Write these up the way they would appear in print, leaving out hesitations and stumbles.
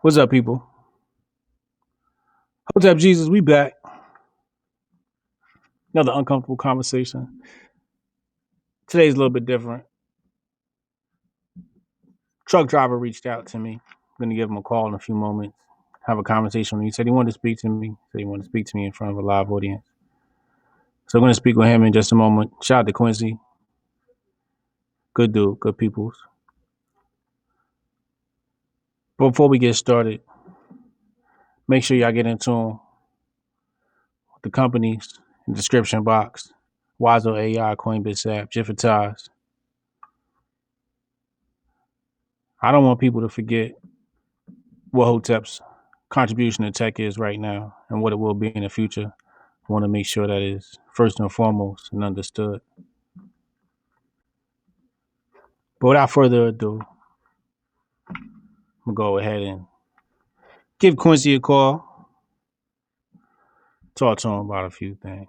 What's up, people? Hotep Jesus, we back. Another uncomfortable conversation. Today's a little bit different. Truck driver reached out to me. I'm going to give him a call in a few moments, have a conversation with him. He said he wanted to speak to me. He said he wanted to speak to me in front of a live audience. So I'm going to speak with him in just a moment. Shout out to Quincy. Good dude, good peoples. But before we get started, make sure y'all get in tune with the companies in the description box. Wazo AI, Coinbase app, Jiffitas. I don't want people to forget what HOTEP's contribution to tech is right now and what it will be in the future. I want to make sure that is first and foremost and understood. But without further ado, I'm going to go ahead and give Quincy a call, talk to him about a few things.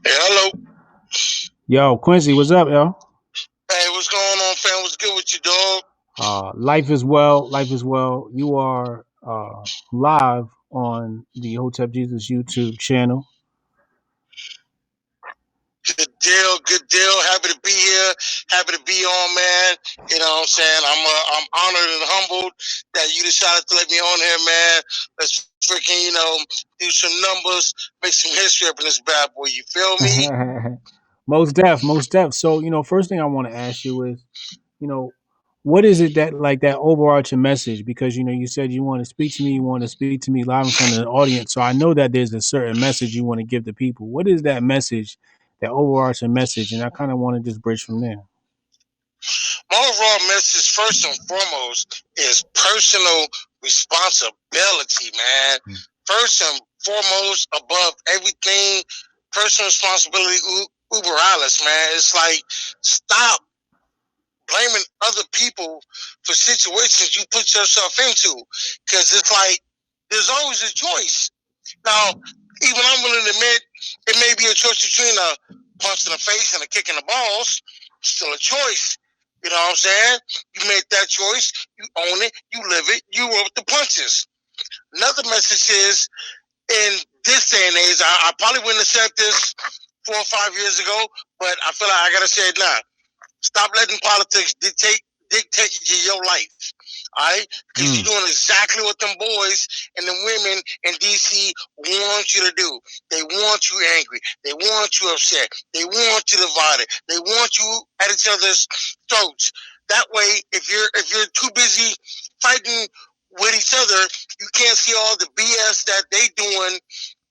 Hey, hello. Yo, Quincy, what's up, yo? Hey, what's going on, fam? What's good with you, dog? Life is well. Life is well. You are live on the Hotep Jesus YouTube channel. Good deal, good deal. Happy to be here. Happy to be on, man. You know what I'm saying? I'm honored and humbled that you decided to let me on here, man. Let's freaking, do some numbers, make some history up in this bad boy. You feel me? Most def. So, first thing I want to ask you is, what is it that like that overarching message? Because you said you want to speak to me, live in front of the audience. So I know that there's a certain message you want to give to people. What is that message, that overarching message? And I kind of want to just bridge from there. My overall message, first and foremost, is personal responsibility, man. First and foremost, above everything, personal responsibility, uber alles, man. It's like, stop blaming other people for situations you put yourself into. Because it's like, there's always a choice. Now, even I'm willing to admit, it may be a choice between a punch in the face and a kick in the balls. Still a choice. You know what I'm saying? You made that choice. You own it. You live it. You roll with the punches. Another message is, in this day and age, I probably wouldn't have said this 4 or 5 years ago, but I feel like I got to say it now. Stop letting politics dictate your life. All right? Because you're doing exactly what them boys and the women in D.C. want you to do. They want you angry. They want you upset. They want you divided. They want you at each other's throats. That way, if you're too busy fighting with each other, you can't see all the BS that they doing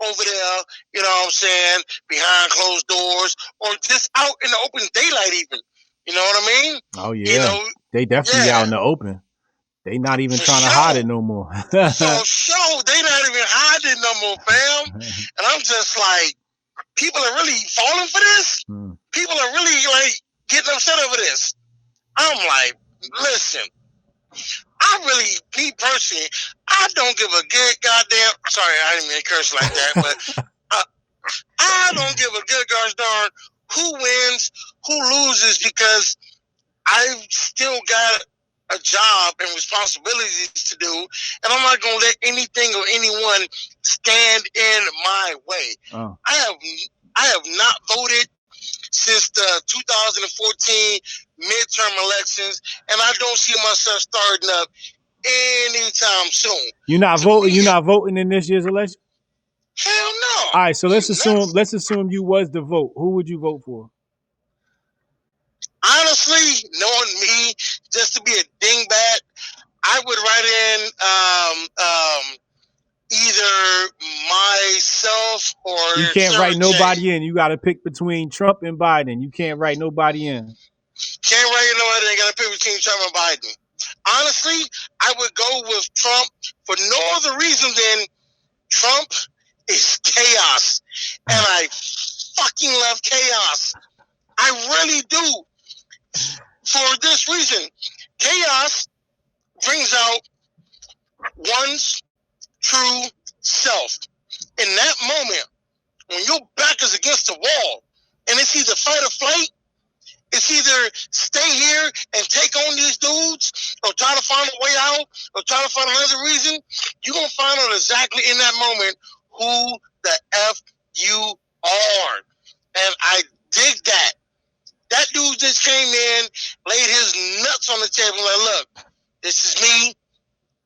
over there, you know what I'm saying, behind closed doors, or just out in the open daylight even. You know what I mean? Oh, yeah. They definitely out in the open. They not even trying to hide it no more. For sure. They not even hiding it no more, fam. And I'm just like, people are really falling for this? People are really, like, getting upset over this. I'm like, listen, me personally, I don't give a good goddamn, sorry, I didn't mean to curse like that, but I don't give a good gosh darn who wins, who loses, because I've still got a job and responsibilities to do, and I'm not going to let anything or anyone stand in my way. Oh. I have not voted since the 2014 midterm elections, and I don't see myself starting up anytime soon. You're not voting. You're not voting in this year's election. Hell no. All right, so let's assume you was to vote. Who would you vote for? Honestly, knowing me, just to be a dingbat, I would write in either myself or... You can't write nobody in. You got to pick between Trump and Biden. You can't write nobody in. Can't write nobody in. Got to pick between Trump and Biden. Honestly, I would go with Trump for no other reason than Trump is chaos. And I fucking love chaos. I really do. For this reason, chaos brings out one's true self. In that moment, when your back is against the wall and it's either fight or flight, It's either stay here and take on these dudes, or try to find a way out, or try to find another reason. You're gonna find out exactly in that moment who the F you are. And I dig that. That dude just came in, laid his nuts on the table, like, look, this is me.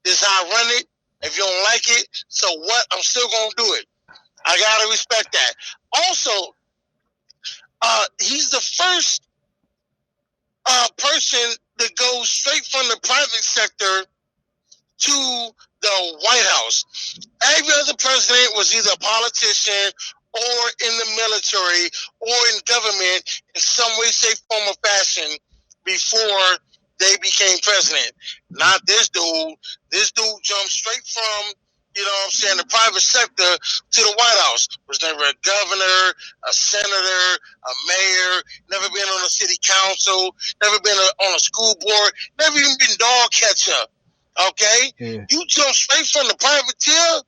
This is how I run it. If you don't like it, so what? I'm still gonna do it. I gotta respect that. Also, he's the first person that goes straight from the private sector to the White House. Every other president was either a politician or in the military or in government in some way, shape, form, or fashion before they became president. Not this dude. This dude jumped straight from, you know what I'm saying, the private sector to the White House. Was never a governor, a senator, a mayor, never been on a city council, never been on a school board, never even been dog catcher. Okay? Yeah. You jump straight from the privateer,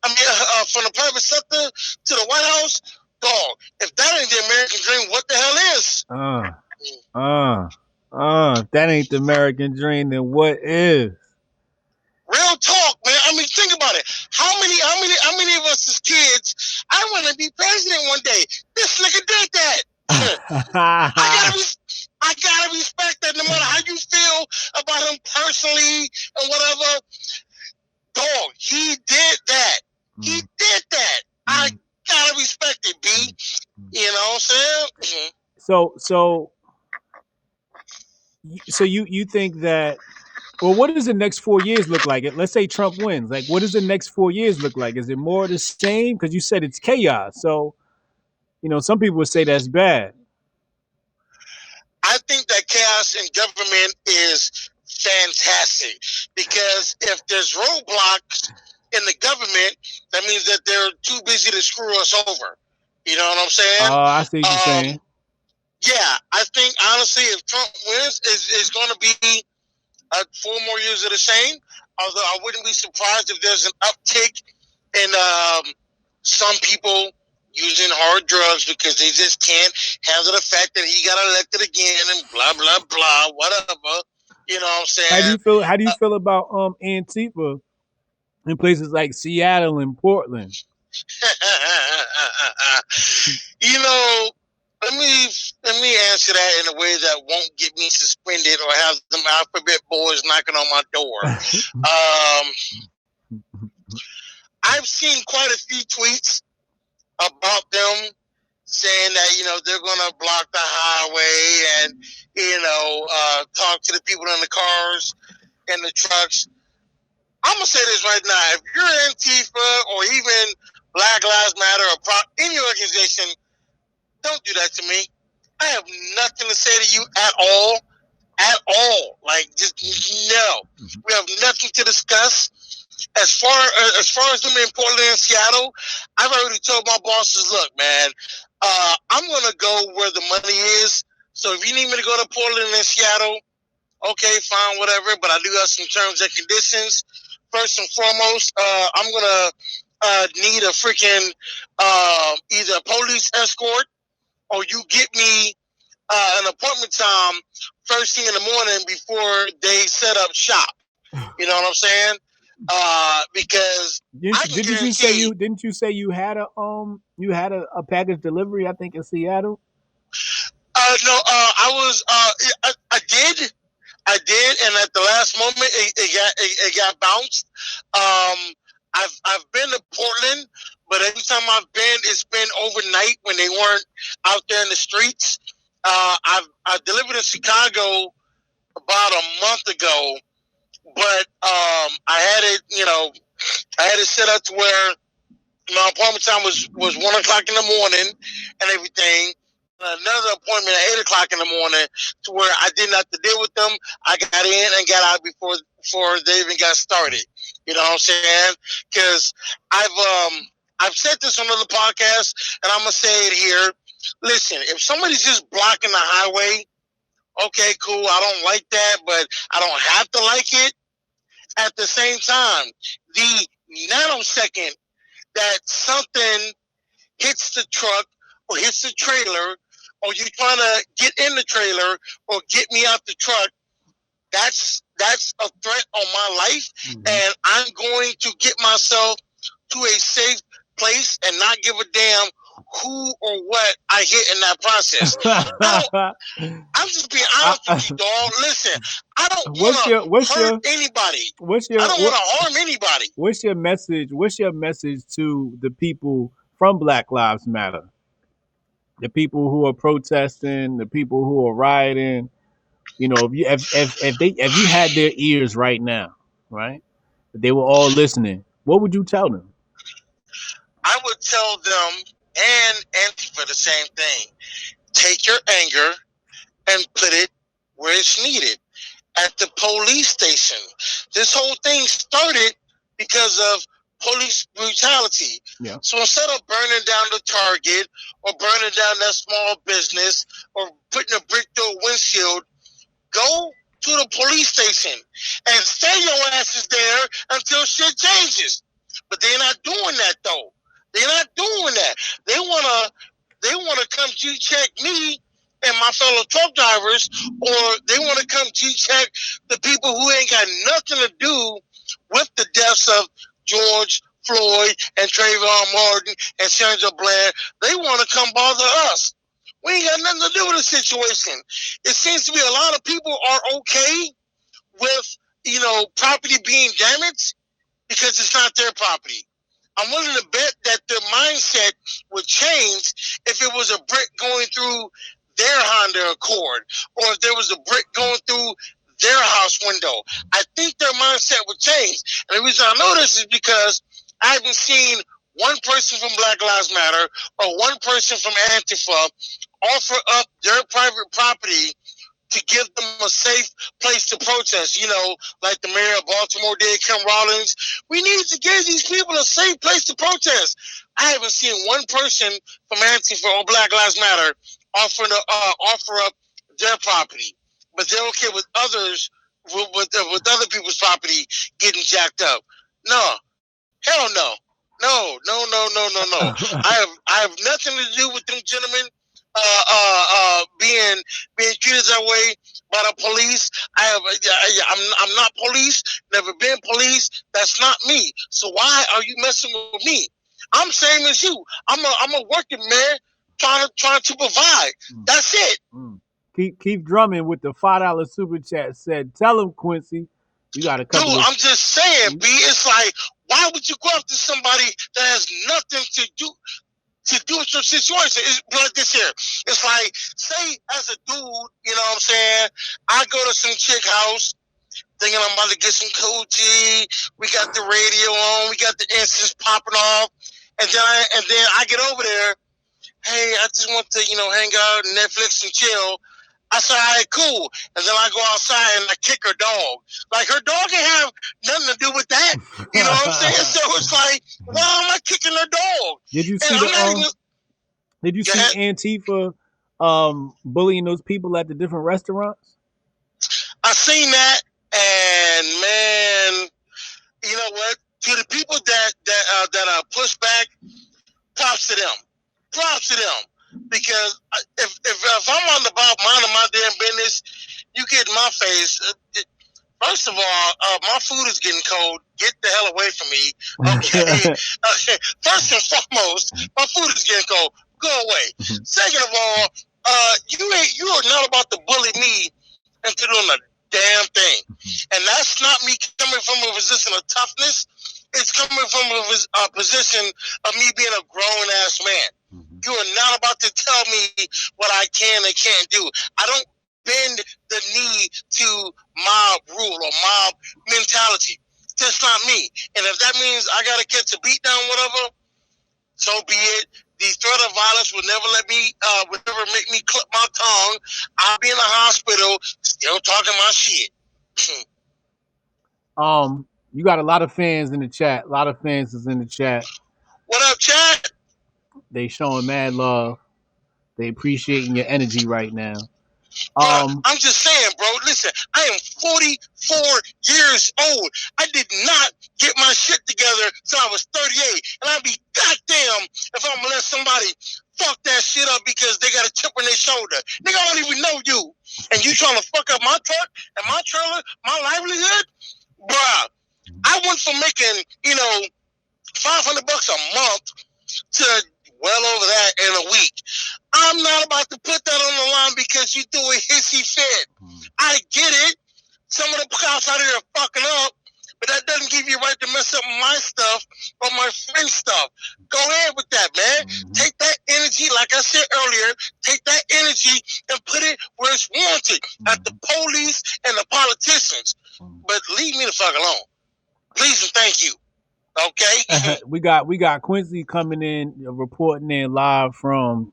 from the private sector to the White House, dog. If that ain't the American dream, what the hell is? If that ain't the American dream, then what is? Real talk, man. I mean, think about it. How many of us as kids? I want to be president one day. This nigga did that. I gotta respect that. No matter how you feel about him personally and whatever, dog, he did that. He did that. I gotta respect it, B. You know what I'm saying? So you think that? Well, what does the next 4 years look like? Let's say Trump wins. Like, what does the next 4 years look like? Is it more of the same? Because you said it's chaos. So, some people would say that's bad. I think that chaos in government is fantastic, because if there's roadblocks in the government, that means that they're too busy to screw us over. You know what I'm saying? I see what you're saying. Yeah, I think honestly, if Trump wins, it's going to be 4 more years of the same. Although I wouldn't be surprised if there's an uptick in some people using hard drugs because they just can't handle the fact that he got elected again and blah blah blah, whatever. You know what I'm saying? How do you feel about Antifa in places like Seattle and Portland? Let me answer that in a way that won't get me suspended or have them alphabet boys knocking on my door. I've seen quite a few tweets about them saying that, they're going to block the highway and, talk to the people in the cars and the trucks. I'm going to say this right now. If you're Antifa or even Black Lives Matter or any organization, don't do that to me. I have nothing to say to you at all. At all. Like, just no. We have nothing to discuss. As far as them in Portland and Seattle, I've already told my bosses, look, man, I'm going to go where the money is. So if you need me to go to Portland and Seattle, okay, fine, whatever. But I do have some terms and conditions. First and foremost, I'm going to need a freaking either a police escort, or you get me an appointment time first thing in the morning before they set up shop. You know what I'm saying? Because didn't you say you had a package delivery? I think in Seattle. No, I did, and at the last moment, it got bounced. I've been to Portland, but every time I've been, it's been overnight when they weren't out there in the streets. I delivered in Chicago about a month ago, but I had it set up to where my appointment time was 1 o'clock in the morning and everything. Another appointment at 8 o'clock in the morning to where I didn't have to deal with them. I got in and got out before they even got started. You know what I'm saying? Because I've said this on other podcasts, and I'm gonna say it here. Listen, if somebody's just blocking the highway, okay, cool. I don't like that, but I don't have to like it. At the same time, the nanosecond that something hits the truck or hits the trailer or you trying to get in the trailer or get me out the truck, that's a threat on my life, and I'm going to get myself to a safe place and not give a damn who or what I hit in that process. I'm just being honest with you, dog. Listen, I don't want to hurt anybody. I don't want to harm anybody. What's your message? What's your message to the people from Black Lives Matter? The people who are protesting, the people who are rioting. You know, if you had their ears right now, right? If they were all listening, what would you tell them? I would tell them and for the same thing. Take your anger and put it where it's needed, at the police station. This whole thing started because of police brutality. Yeah. So instead of burning down the Target or burning down that small business or putting a brick through a windshield, go to the police station and stay your asses there until shit changes. But they're not doing that though. They're not doing that. They wanna come G-check me and my fellow truck drivers, or they want to come G-check the people who ain't got nothing to do with the deaths of George Floyd and Trayvon Martin and Sandra Bland. They want to come bother us. We ain't got nothing to do with the situation. It seems to be a lot of people are okay with, property being damaged because it's not their property. I'm willing to bet that their mindset would change if it was a brick going through their Honda Accord, or if there was a brick going through their house window. I think their mindset would change. And the reason I know this is because I haven't seen one person from Black Lives Matter or one person from Antifa offer up their private property to give them a safe place to protest, like the mayor of Baltimore did, Kim Rollins. We need to give these people a safe place to protest. I haven't seen one person from Antifa or Black Lives Matter offer up their property, but they're okay with others, with other people's property getting jacked up. No, hell no, no. I have nothing to do with them gentlemen being treated that way by the police. I'm not police. Never been police. That's not me. So why are you messing with me? I'm same as you. I'm a working man trying to provide. That's it. Keep drumming with the $5 super chat. Said, tell him, Quincy, you got a couple. Dude, I'm just saying, B. It's like, why would you go after somebody that has nothing to do with your situation? It's like this here. It's like, say, as a dude, you know what I'm saying? I go to some chick house thinking I'm about to get some coochie. We got the radio on. We got the incense popping off. And then I get over there. Hey, I just want to, hang out and Netflix and chill. I said, all right, cool. And then I go outside and I kick her dog. Like, her dog can have nothing to do with that. You know what I'm saying? So it's like, why am I kicking her dog? Did you see Antifa bullying those people at the different restaurants? I seen that, and man, you know what? To the people that push back, props to them. Because if I'm on the ball minding my damn business, you get in my face. First of all, my food is getting cold. Get the hell away from me. Okay. First and foremost, my food is getting cold. Go away. Second of all, you are not about to bully me into doing a damn thing. And that's not me coming from a position of toughness. It's coming from a position of me being a grown-ass man. You are not about to tell me what I can and can't do. I don't bend the knee to mob rule or mob mentality. That's not me. And if that means I got to catch a beat down, whatever, so be it. The threat of violence will never would never make me clip my tongue. I'll be in the hospital still talking my shit. You got a lot of fans in the chat. A lot of fans is in the chat. What up, chat? They showing mad love. They appreciating your energy right now. I'm just saying, bro. Listen, I am 44 years old. I did not get my shit together till I was 38, and I'd be goddamn if I'm gonna let some somebody fuck that shit up because they got a chip on their shoulder. Nigga, I don't even know you. And you trying to fuck up my truck and my trailer, my livelihood? Bruh, I went from making, $500 a month to well over that in a week. I'm not about to put that on the line because you do a hissy fit. I get it. Some of the cops out here are fucking up, but that doesn't give you a right to mess up my stuff or my friend's stuff. Go ahead with that, man. Take that energy, like I said earlier, take that energy and put it where it's wanted, at the police and the politicians. But leave me the fuck alone. Please and thank you. Okay? we got Quincy coming in, reporting in live from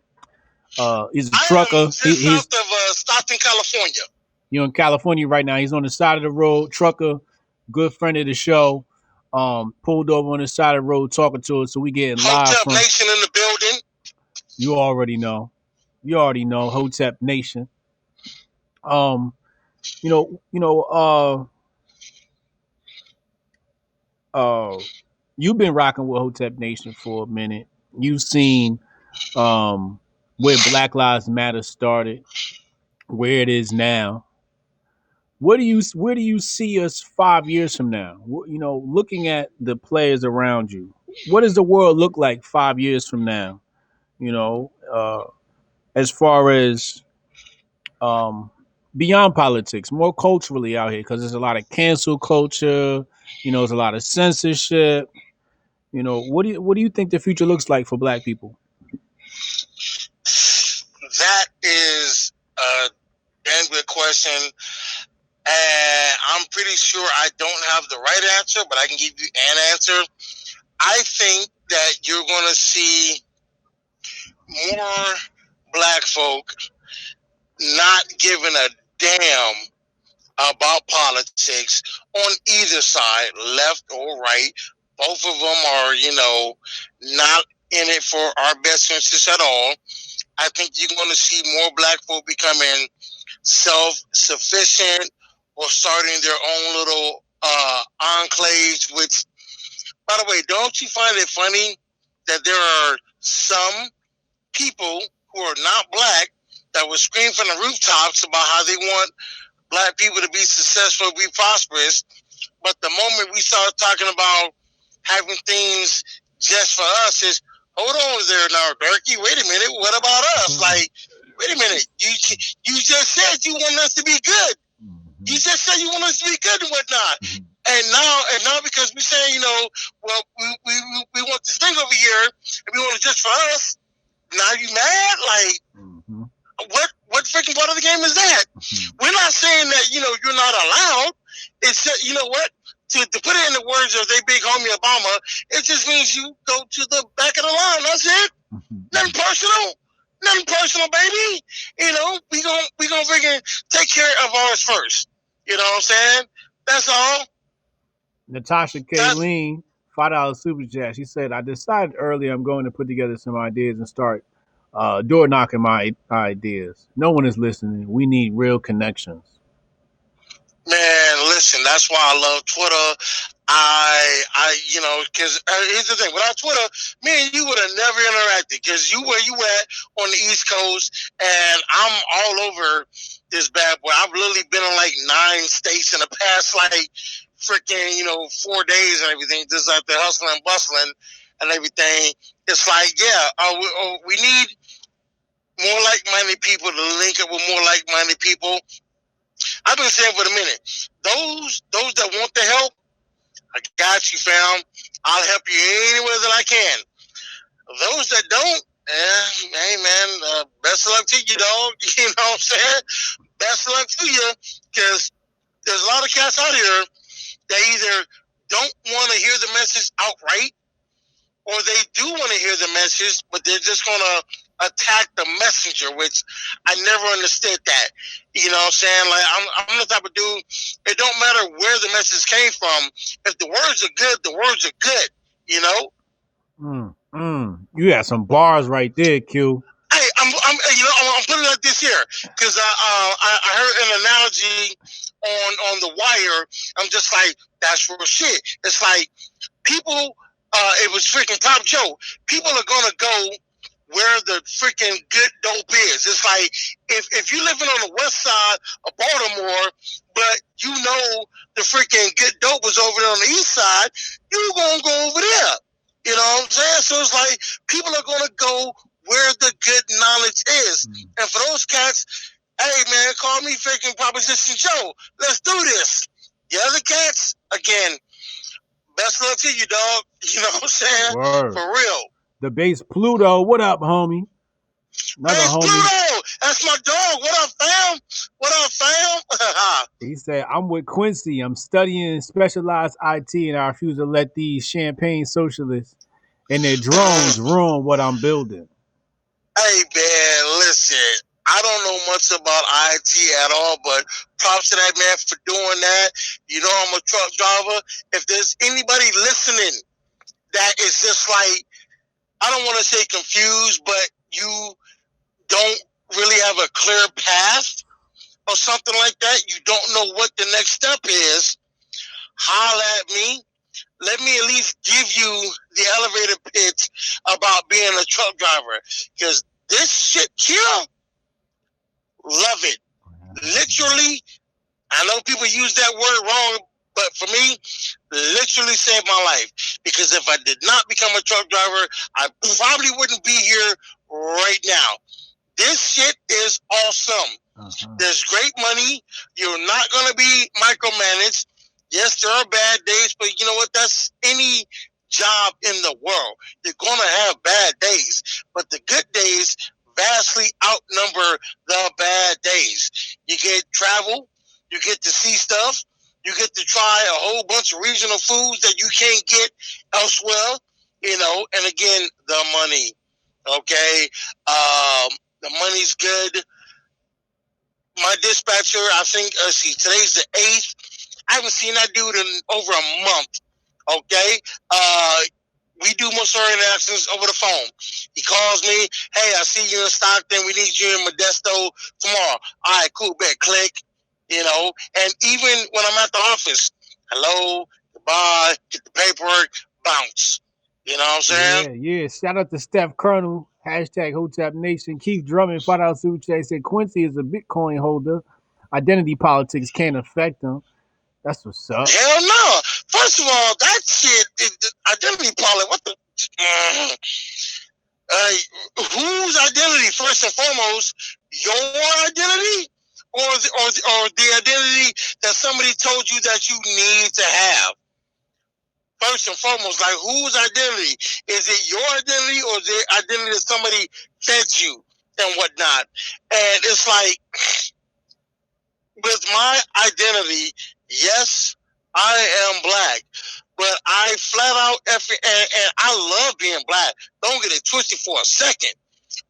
he's a trucker. He's south of Stockton, California. You're in California right now. He's on the side of the road, trucker, good friend of the show. Pulled over on the side of the road talking to us, so we getting live Hotep from Nation in the building. You already know. Hotep Nation. You've been rocking with Hotep Nation for a minute. You've seen where Black Lives Matter started, where it is now. Where do you see us 5 years from now? Looking at the players around you, what does the world look like 5 years from now? As far as beyond politics, more culturally out here, because there's a lot of cancel culture. There's a lot of censorship. What do you think the future looks like for Black people? That is a damn good question. And I'm pretty sure I don't have the right answer, but I can give you an answer. I think that you're going to see more Black folk not giving a damn about politics on either side, left or right. Both of them are, not in it for our best interests at all. I think you're going to see more Black folk becoming self-sufficient or starting their own little enclaves, which, by the way, don't you find it funny that there are some people who are not Black that will scream from the rooftops about how they want Black people to be successful, be prosperous, but the moment we start talking about having things just for us is, hold on there now, Durkee, wait a minute, what about us? Like, wait a minute, you just said you want us to be good. You just said you want us to be good and whatnot. And now because we say, well, we want this thing over here and we want it just for us, now you mad? Like, what freaking part of the game is that? We're not saying that, you're not allowed. It's that, you know what? To put it in the words of their big homie Obama, it just means you go to the back of the line. That's it. Nothing personal. Nothing personal, baby. We gonna freaking take care of ours first. You know what I'm saying? That's all. Natasha Kayleen, $5 super chat. She said, I decided earlier I'm going to put together some ideas and start door knocking my ideas. No one is listening. We need real connections. Man, listen, that's why I love Twitter. Because here's the thing. Without Twitter, me and you would have never interacted because where you at on the East Coast, and I'm all over this bad boy. I've literally been in like 9 states in the past, like, freaking, 4 days and everything, just like the hustling and bustling and everything. It's like, yeah, we need more like-minded people to link up with more like-minded people. I've been saying for a minute, those that want the help, I got you, fam. I'll help you anywhere that I can. Those that don't, hey, man, best of luck to you, dog. You know what I'm saying? Best of luck to you, because there's a lot of cats out here that either don't want to hear the message outright, or they do want to hear the message, but they're just going to attack the messenger, which I never understood that. You know what I'm saying? Like, I'm the type of dude, it don't matter where the message came from. If the words are good, the words are good, You got some bars right there, Q. Hey, I'm putting it like this here, because I heard an analogy on The Wire. I'm just like, that's real shit. It's like, people, it was freaking Pop Joe. People are going to go where the freaking good dope is. It's like if you're living on the west side of Baltimore, but you know the freaking good dope was over there on the east side, you gonna go over there. You know what I'm saying? So it's like people are gonna go where the good knowledge is. And for those cats, hey man, call me freaking Proposition Joe. Let's do this. The other cats, again, best luck to you, dog. You know what I'm saying? Word. For real. The bass Pluto, what up, homie? Another Hey, homie. Pluto, that's my dog. What up, fam? What up, fam? He said, I'm with Quincy. I'm studying specialized IT, and I refuse to let these champagne socialists and their drones ruin what I'm building. Hey, man, listen. I don't know much about IT at all, but props to that man for doing that. You know I'm a truck driver. If there's anybody listening that is just like, I don't want to say confused, but you don't really have a clear path or something like that, you don't know what the next step is, holla at me. Let me at least give you the elevator pitch about being a truck driver. Because this shit here, love it. Literally, I know people use that word wrong, but for me, literally saved my life. Because if I did not become a truck driver, I probably wouldn't be here right now. This shit is awesome. There's great money. You're not going to be micromanaged. Yes, there are bad days, but you know what? That's any job in the world. You're going to have bad days, but the good days vastly outnumber the bad days. You get travel. You get to see stuff. You get to try a whole bunch of regional foods that you can't get elsewhere, you know, and again, the money. Okay. The money's good. My dispatcher, I think, today's the 8th. I haven't seen that dude in over a month. Okay? We do most of our interactions over the phone. He calls me, hey, I see you in Stockton. We need you in Modesto tomorrow. All right, cool, bet, click. You know, and even when I'm at the office, hello, goodbye, get the paperwork, bounce. You know what I'm saying? Yeah. Shout out to Steph Colonel. Hashtag Hotep Nation. Keep drumming. Find out Super Chat said Quincy is a Bitcoin holder. Identity politics can't affect him. That's what's up. Hell no. First of all, that shit, identity politics, what the... whose identity, first and foremost? Your identity? Or the identity that somebody told you that you need to have? First and foremost, like, whose identity? Is it your identity or the identity that somebody fed you and whatnot? And it's like, with my identity, yes, I am black, but I flat out, and I love being black. Don't get it twisted for a second.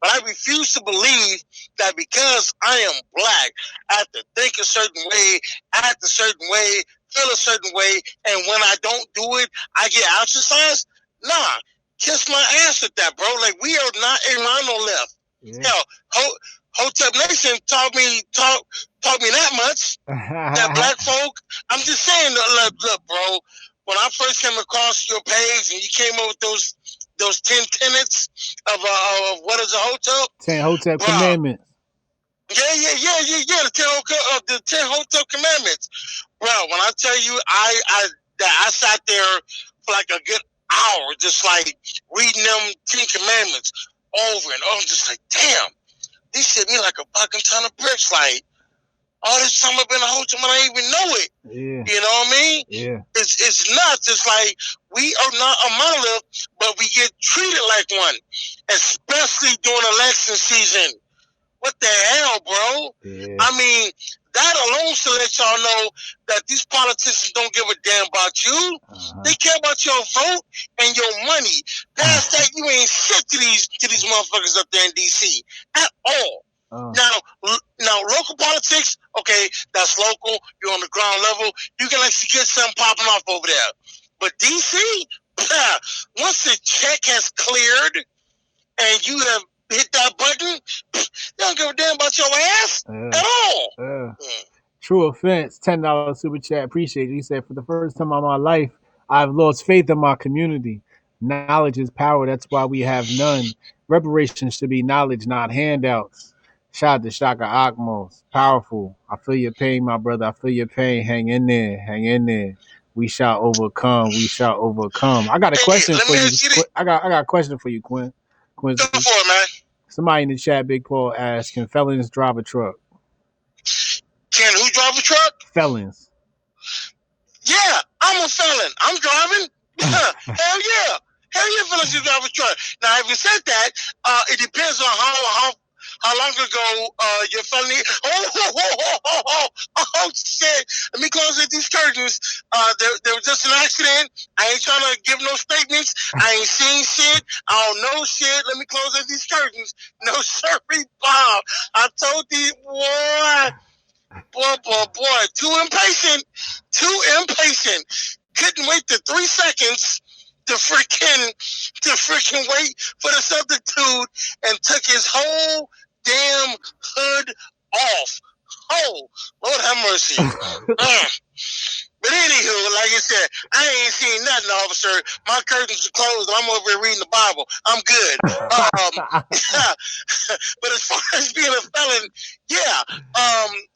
But I refuse to believe that because I am black, I have to think a certain way, act a certain way, feel a certain way, and when I don't do it, I get ostracized? Nah, kiss my ass with that, bro. Like, we are not a monolith. Hell, Hotep Nation taught me that much. That black folk, I'm just saying, look, bro, when I first came across your page and you came up with those 10 tenets of what is a Hotep? 10 Hotep commandments. Yeah. The 10 Hotep commandments, bro. When I tell you, I sat there for like a good hour, just like reading them 10 commandments over and over, just like, damn, these hit me like a fucking ton of bricks. Like, all this time I've been a Hotep and I didn't even know it. Yeah. You know what I mean? Yeah. It's nuts. It's like we are not a monolith, but we get treated like one, especially during election season. What the hell, bro? Yeah. I mean, that alone should let y'all know that these politicians don't give a damn about you. They care about your vote and your money. Past that, you ain't shit to these motherfuckers up there in DC at all. Now, local politics, okay, that's local. You're on the ground level. You can actually get something popping off over there. But DC, once the check has cleared and you have hit that button, they don't give a damn about your ass at all. True offense. $10 super chat. Appreciate it. He said, for the first time in my life, I've lost faith in my community. Knowledge is power. That's why we have none. Reparations should be knowledge, not handouts. Shout out to Shaka Akmos. Powerful. I feel your pain, my brother. I feel your pain. Hang in there. Hang in there. We shall overcome. We shall overcome. I got a Hey, question let for me you. ask you this. I got a question for you, Go Quincy. for it, man. Somebody in the chat, Big Paul, asked, "Can felons drive a truck?" Can who drive a truck? Felons. Yeah, I'm a felon. I'm driving. Hell yeah. Hell yeah, fellas, you drive a truck. Now, having said that, it depends on how long ago your felony. Oh, shit. Let me close these curtains. There was just an accident. I ain't trying to give no statements. I ain't seen shit. I don't know shit. Let me close these curtains. No, sorry, Bob. I told you, boy. Boy, too impatient. Couldn't wait the 3 seconds to freaking wait for the substitute and took his whole damn hood off. Oh, Lord have mercy. But anywho, like I said, I ain't seen nothing, officer. My curtains are closed. I'm over here reading the Bible. I'm good. But as far as being a felon, yeah.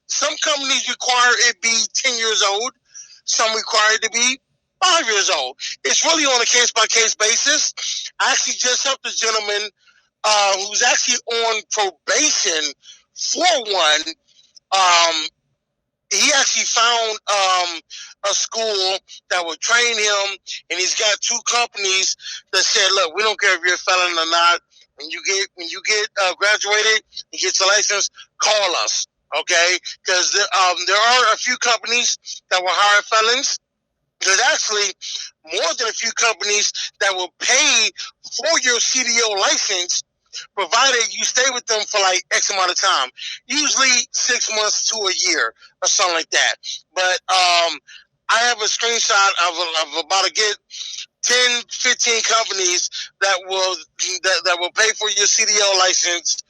Some companies require it be 10 years old. Some require it to be 5 years old. It's really on a case-by-case basis. I actually just helped a gentleman who's actually on probation for one. He actually found a school that would train him, and he's got 2 companies that said, "Look, we don't care if you're a felon or not. When you get graduated, you get your license, call us, okay? Because there are a few companies that will hire felons. There's actually more than a few companies that will pay for your CDO license, provided you stay with them for like X amount of time, usually 6 months to a year or something like that. But I have a screenshot of about to get 10, 15 companies that will pay for your CDO license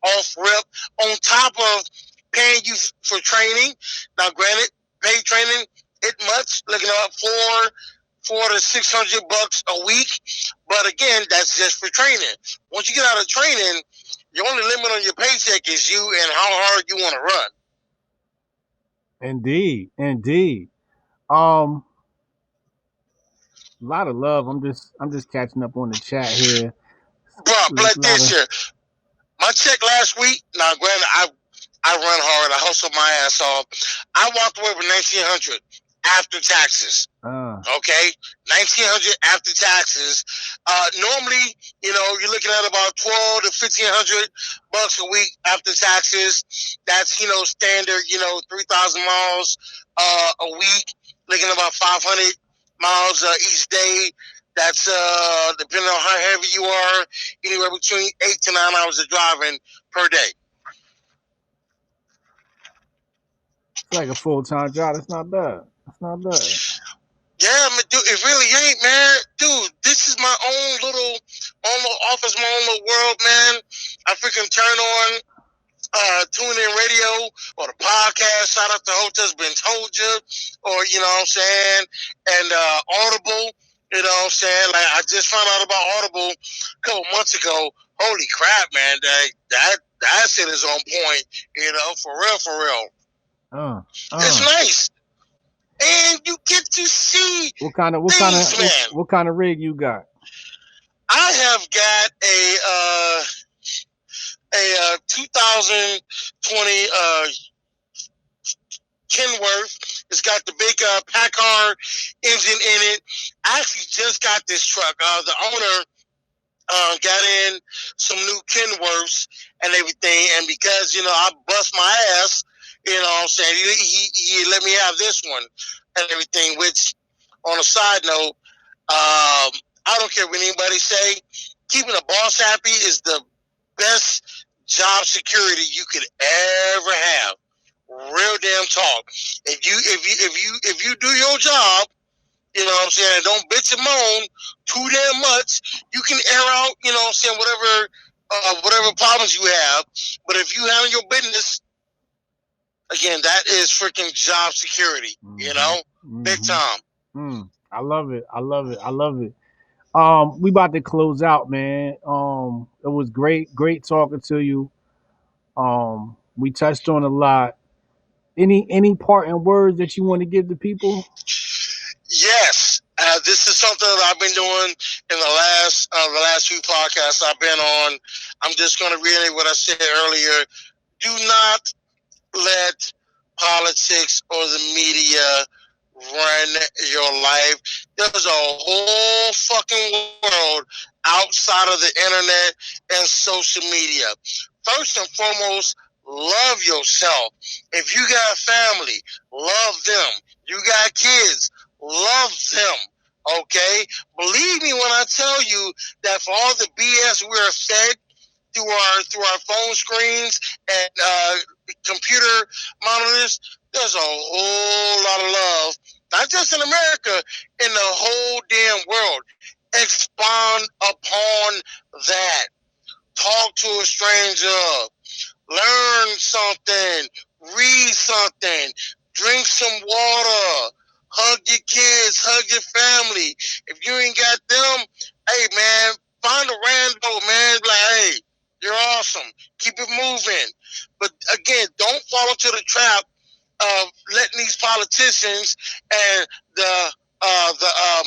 off rip, on top of paying you for training. Now, granted, paid training it much, looking up $400 to $600 a week. But again, that's just for training. Once you get out of training, the only limit on your paycheck is you and how hard you want to run. Indeed. A lot of love. I'm just catching up on the chat here. Bro, like this here. My check last week, now granted, I run hard. I hustle my ass off. I walked away with $1,900 after taxes. Okay, $1,900 after taxes. Normally, you're looking at about $1,200 to $1,500 a week after taxes. That's standard. 3,000 miles a week. Looking at about 500 miles each day. That's depending on how heavy you are, anywhere between 8 to 9 hours of driving per day. It's like a full-time job. That's not bad. Yeah, dude, it really ain't, man. Dude, this is my own little office, my own little world, man. I freaking turn on TuneIn Radio or the podcast. Shout out to HOTEPS, Been Told You, or you know what I'm saying, and Audible. You know what I'm saying? Like I just found out about Audible a couple months ago. Holy crap, man! That shit is on point. For real. It's nice. And you get to see what kind of rig you got? I have got a 2020 Kenworth. It's got the big Packard engine in it. I actually just got this truck. The owner got in some new Kenworths and everything, and because I bust my ass, what I'm saying, he let me have this one and everything. Which, on a side note, I don't care what anybody say, keeping a boss happy is the best job security you could ever have. Real damn talk. If you do your job, you know what I'm saying, and don't bitch and moan too damn much, you can air out, you know what I'm saying, whatever problems you have. But if you handle your business, again, that is freaking job security, big time. I love it. We about to close out, man. It was great talking to you. We touched on a lot. Any parting words that you want to give the people? Yes, this is something that I've been doing in the last few podcasts I've been on. I'm just going to reiterate what I said earlier. Do not let politics or the media run your life. There's a whole fucking world outside of the internet and social media. First and foremost, love yourself. If you got family, love them. You got kids, love them. Okay? Believe me when I tell you that for all the BS we're fed through our phone screens and computer monitors, there's a whole lot of love, not just in America, in the whole damn world. Expound upon that. Talk to a stranger. Learn something. Read something. Drink some water. Hug your kids. Hug your family. If you ain't got them, hey, man, find a rando, man. Like, hey, you're awesome. Keep it moving. But again, don't fall into the trap of letting these politicians and the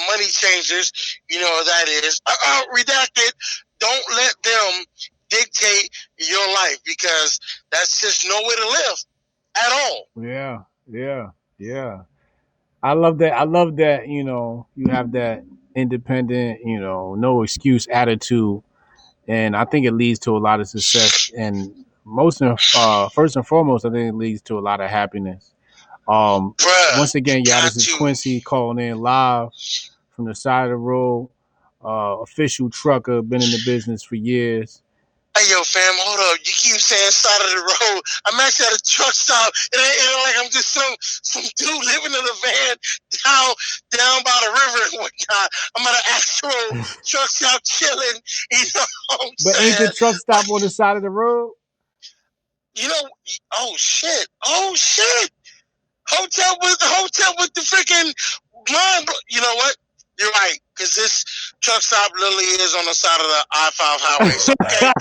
money changers, that is, redacted. Don't let them dictate your life, because that's just no way to live at all. Yeah, yeah, yeah. I love that. I love that. You have that independent, no excuse attitude, and I think it leads to a lot of success. And first and foremost, I think it leads to a lot of happiness. Bruh, Once you again, y'all, got this is to. Quincy calling in live from the side of the road. Official trucker, been in the business for years. Hey, yo, fam, hold up. You keep saying side of the road. I'm actually at a truck stop. It ain't like I'm just some dude living in a van down by the river and whatnot. I'm at an actual truck stop chilling. You know what I'm But ain't the saying? truck stop on the side of the road? You know, oh shit. Oh shit. Hotel with the freaking mind. You know what? You're right, because this truck stop literally is on the side of the I-5 highway. So, okay,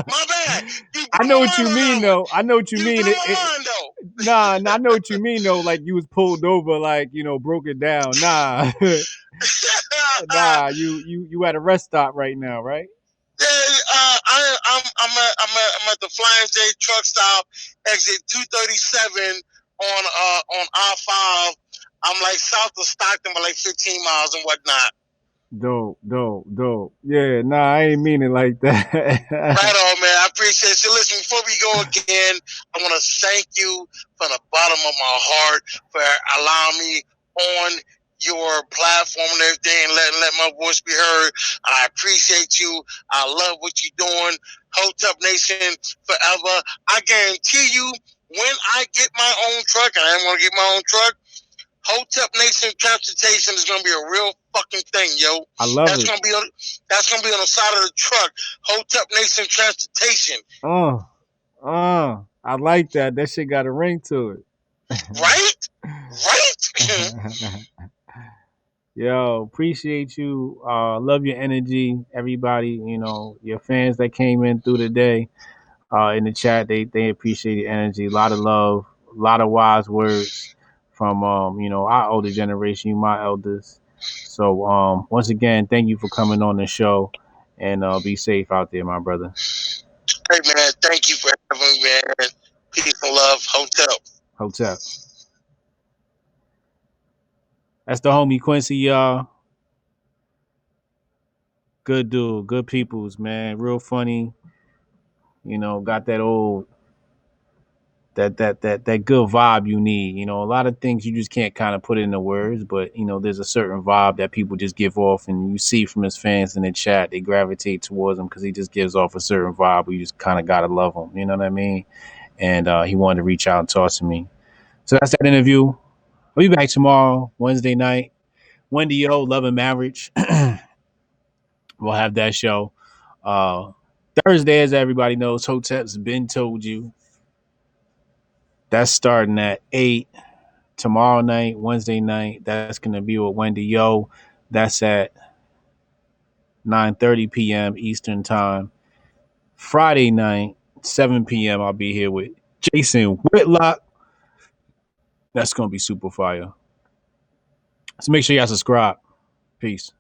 my bad. You I blew know my what you mind on mean, that one. though. I know what you You mean. blew my mind, though. Nah, I know what you mean, though. Like you was pulled over, like broke it down. Nah, nah. You at a rest stop right now, right? I'm at the Flying J truck stop, exit 237 on I-5. I'm like south of Stockton by like 15 miles and whatnot. Dope, dope, dope. Yeah, nah, I ain't mean it like that. Right on, man. I appreciate you. Listen, before we go again, I want to thank you from the bottom of my heart for allowing me on your platform and everything, and let my voice be heard. I appreciate you. I love what you're doing. Hotep Nation forever. I guarantee you, when I get my own truck, and I am going to get my own truck, Hotep Nation Transportation is gonna be a real fucking thing, yo. I love That's it. gonna be on the side of the truck. Hotep Nation Transportation. Uh, I like that. That shit got a ring to Right? Right? it. Yo, appreciate you. Love your energy, everybody. Your fans that came in through the day. In the chat, they appreciate your energy. A lot of love, a lot of wise words from our older generation, you my elders. So once again, thank you for coming on the show, and be safe out there, my brother. Hey man, thank you for having me, man. Peace and love, Hotep. Hotep. That's the homie Quincy, y'all. Good dude, good peoples, man. Real funny. Got that old that good vibe you need. A lot of things you just can't kind of put into words, but there's a certain vibe that people just give off, and you see from his fans in the chat, they gravitate towards him because he just gives off a certain vibe. Where you just kind of gotta love him. You know what I mean? And he wanted to reach out and talk to me. So that's that interview. We'll be back tomorrow, Wednesday night. Wendy O, Love and Marriage. We'll have that show. Uh, Thursday, as everybody knows, Hotep's been told you. That's starting at 8 tomorrow night, Wednesday night. That's gonna be with Wendy Yo. That's at 9:30 p.m. Eastern time. Friday night, 7 p.m. I'll be here with Jason Whitlock. That's gonna be super fire. So make sure y'all subscribe. Peace.